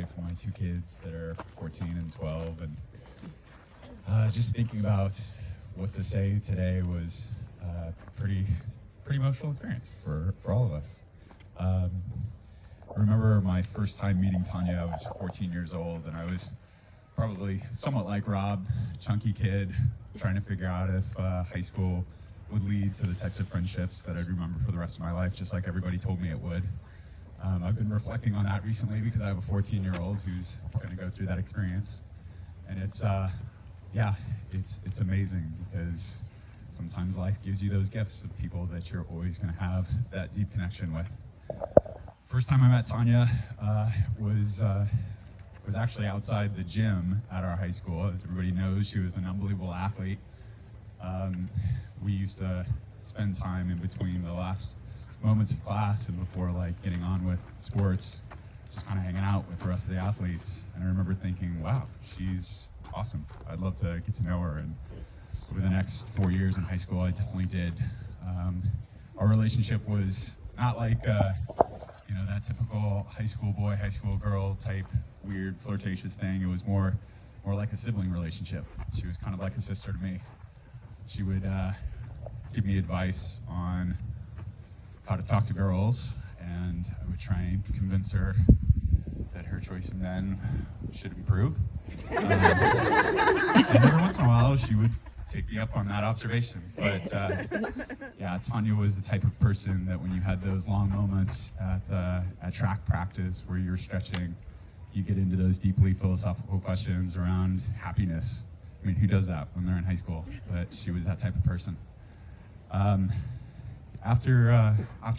today for my two kids that are 14 and 12, and just thinking about what to say today was a pretty emotional experience for all of us. I remember my first time meeting Tanya. I was 14 years old, and I was probably somewhat like Rob, chunky kid, trying to figure out if high school would lead to the types of friendships that I'd remember for the rest of my life, just like everybody told me it would. I've been reflecting on that recently because I have a 14-year-old who's going to go through that experience, and it's amazing because sometimes life gives you those gifts of people that you're always going to have that deep connection with. First time I met Tanya was actually outside the gym at our high school. As everybody knows, she was an unbelievable athlete. We used to spend time in between the last moments of class and before getting on with sports, just kind of hanging out with the rest of the athletes. And I remember thinking, wow, she's awesome. I'd love to get to know her. And over the next 4 years in high school, I definitely did. Our relationship was not like that typical high school boy, high school girl type weird flirtatious thing. It was more like a sibling relationship. She was kind of like a sister to me. She would give me advice on how to talk to girls, and I would try and convince her that her choice in men should improve. And every once in a while, she would take me up on that observation. But Tanya was the type of person that when you had those long moments at track practice where you're stretching, you get into those deeply philosophical questions around happiness. I mean, who does that when they're in high school? But she was that type of person. After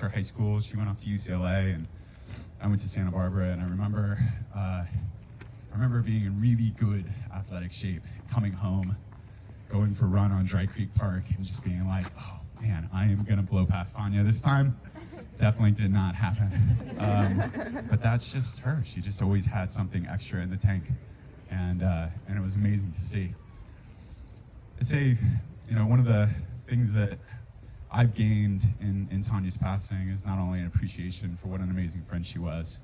high school, she went off to UCLA, and I went to Santa Barbara. And I remember being in really good athletic shape, coming home, going for a run on Dry Creek Park, and just being like, oh man, I am gonna blow past Tanya this time. Definitely did not happen. But that's just her. She just always had something extra in the tank, and it was amazing to see. I'd say, one of the things that I've gained in Tanya's passing is not only an appreciation for what an amazing friend she was,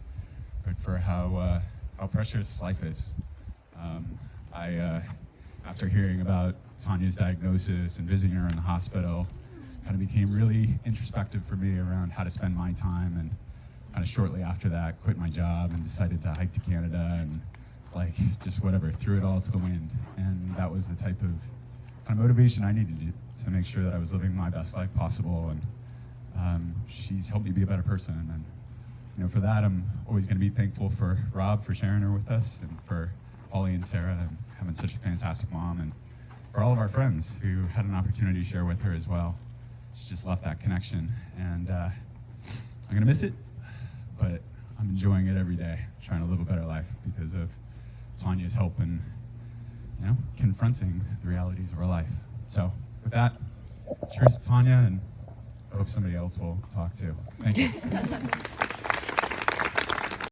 but for how precious life is. After hearing about Tanya's diagnosis and visiting her in the hospital, kind of became really introspective for me around how to spend my time, and kind of shortly after that quit my job and decided to hike to Canada and just whatever, threw it all to the wind. And that was the type of kind of motivation I needed to make sure that I was living my best life possible. And she's helped me be a better person. And for that, I'm always going to be thankful for Rob for sharing her with us, and for Holly and Sarah and having such a fantastic mom, and for all of our friends who had an opportunity to share with her as well. She just left that connection, and I'm going to miss it, but I'm enjoying it every day, trying to live a better life because of Tanya's help in confronting the realities of our life. So with that, cheers to Tanya, and I hope somebody else will talk too. Thank you.